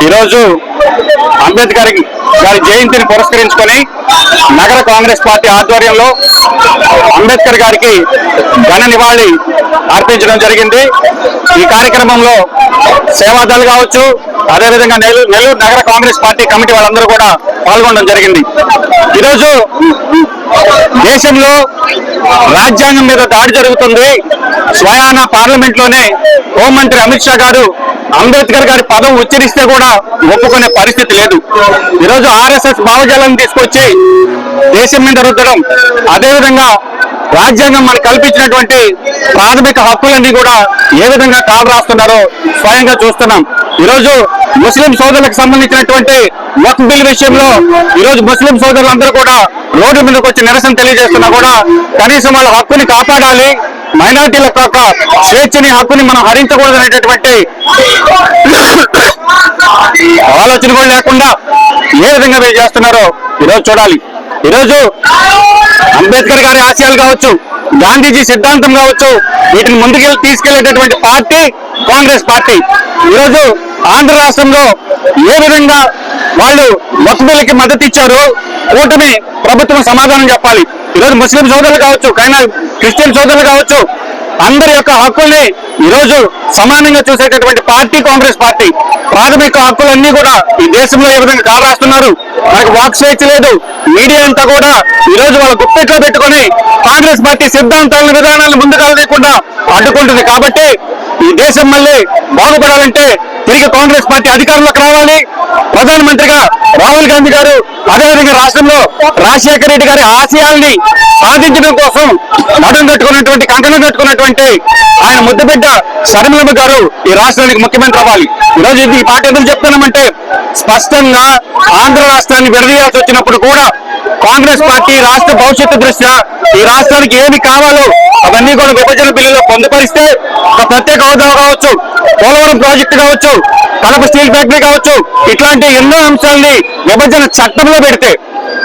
ఈరోజు అంబేద్కర్ గారి జయంతిని పురస్కరించుకొని నగర కాంగ్రెస్ పార్టీ ఆధ్వర్యంలో అంబేద్కర్ గారికి ఘన నివాళి అర్పించడం జరిగింది. ఈ కార్యక్రమంలో సేవాదళ్ కావచ్చు, అదేవిధంగా నెల్లూరు నగర కాంగ్రెస్ పార్టీ కమిటీ వాళ్ళందరూ కూడా పాల్గొనడం జరిగింది. ఈరోజు దేశంలో రాజ్యాంగం మీద దాడి జరుగుతుంది. స్వయాన పార్లమెంట్ లోనే హోంమంత్రి అమిత్ షా గారు అంబేద్కర్ గారి పదం ఉచ్చరిస్తే కూడా ఒప్పుకునే పరిస్థితి లేదు. ఈరోజు ఆర్ఎస్ఎస్ భావజాలను తీసుకొచ్చి దేశం మీద రుద్దడం, అదేవిధంగా రాజ్యాంగం మనకు కల్పించినటువంటి ప్రాథమిక హక్కులన్నీ కూడా ఏ విధంగా కాలు రాస్తున్నారో స్వయంగా చూస్తున్నాం. ఈరోజు ముస్లిం సోదరులకు సంబంధించినటువంటి వక్ఫ్ బిల్ విషయంలో ఈరోజు ముస్లిం సోదరులందరూ కూడా రోడ్డు మీదకి వచ్చి నిరసన తెలియజేస్తున్నా కూడా కనీసం వాళ్ళ హక్కుని కాపాడాలి, మైనార్టీల యొక్క స్వేచ్ఛని హక్కుని మనం హరించకూడదు అనేటటువంటి ఆలోచన కూడా లేకుండా ఏ విధంగా వీళ్ళు చేస్తున్నారో ఈరోజు చూడాలి. ఈరోజు అంబేద్కర్ గారి ఆశయాలు కావచ్చు, గాంధీజీ సిద్ధాంతం కావచ్చు, వీటిని ముందుకు తీసుకెళ్లేటటువంటి పార్టీ కాంగ్రెస్ పార్టీ. ఈరోజు ఆంధ్ర రాష్ట్రంలో ఏ విధంగా వాళ్ళు వక్ఫ్ బిల్లుకి మద్దతు ఇచ్చారు, కూటమి ప్రభుత్వం సమాధానం చెప్పాలి. ఈరోజు ముస్లిం సోదరులు కావచ్చు, క్రిస్టియన్ సోదరులు కావచ్చు, అందరి యొక్క హక్కుల్ని ఈరోజు సమానంగా చూసేటటువంటి పార్టీ కాంగ్రెస్ పార్టీ. ప్రాథమిక హక్కులన్నీ కూడా ఈ దేశంలో ఏ విధంగా కాలు రాస్తున్నారు. మనకు వాక్ స్వేచ్ఛ లేదు. మీడియా అంతా కూడా ఈరోజు వాళ్ళ గుప్పెట్లో పెట్టుకొని కాంగ్రెస్ పార్టీ సిద్ధాంతాలను, విధానాలను ముందుకు లేకుండా అడ్డుకుంటుంది. కాబట్టి ఈ దేశం మళ్ళీ బాగుపడాలంటే తిరిగి కాంగ్రెస్ పార్టీ అధికారంలోకి రావాలి. ప్రధానమంత్రిగా రాహుల్ గాంధీ గారు, అదేవిధంగా రాష్ట్రంలో రాజశేఖర రెడ్డి గారి ఆశయాల్ని సాధించడం కోసం నడుం కట్టుకున్నటువంటి, కంకణం కట్టుకున్నటువంటి ఆయన ముద్దుబిడ్డ షర్మిలమ్మ గారు ఈ రాష్ట్రానికి ముఖ్యమంత్రి అవ్వాలి. ఈరోజు ఈ మాట ఎందుకు చెప్తున్నామంటే, స్పష్టంగా ఆంధ్ర రాష్ట్రాన్ని విడదీయాల్సి వచ్చినప్పుడు కూడా కాంగ్రెస్ పార్టీ రాష్ట్ర భవిష్యత్తు దృష్ట్యా ఈ రాష్ట్రానికి ఏమి కావాలో అవన్నీ కూడా విభజన బిల్లులో పొందుపరిస్తే, ఒక ప్రత్యేక హోదా కావచ్చు, పోలవరం ప్రాజెక్టు కావచ్చు, కడప స్టీల్ ఫ్యాక్టరీ కావచ్చు, ఇట్లాంటి ఎన్నో అంశాలని విభజన చట్టంలో పెడితే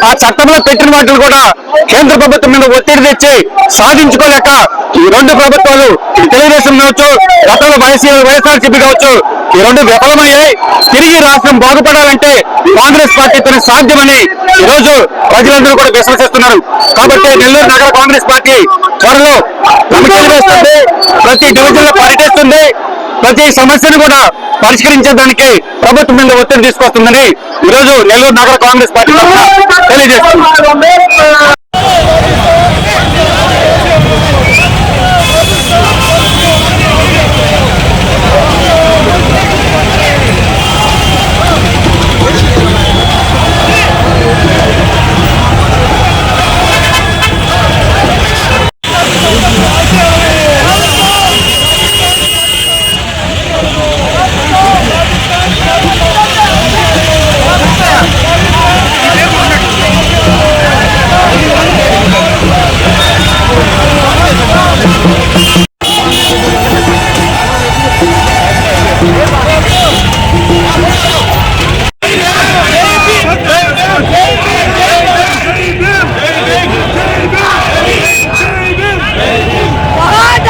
ఆ చట్టంలో పెట్టిన వాటిని కూడా కేంద్ర ప్రభుత్వం మీద ఒత్తిడి తెచ్చి సాధించుకోలేక ఈ రెండు ప్రభుత్వాలు, తెలుగుదేశం కావచ్చు, గతంలో వైఎస్ఆర్సీపీ కావచ్చు, ఈ రెండు విఫలమయ్యాయి. తిరిగి రాష్ట్రం బాగుపడాలంటే కాంగ్రెస్ పార్టీతో సాధ్యమని ఈరోజు ప్రజలందరూ కూడా విశ్వసిస్తున్నారు. కాబట్టి నెల్లూరు నగర కాంగ్రెస్ పార్టీ త్వరలో కమిటీలు వేస్తుంది, ప్రతి డివిజన్ లో పర్యటిస్తుంది, ప్రతి సమస్యను కూడా పరిష్కరించడానికి ప్రభుత్వం మీద ఒత్తిడి తీసుకొస్తుందని ఈరోజు నెల్లూరు నగర కాంగ్రెస్ పార్టీ తెలియజేస్తుంది.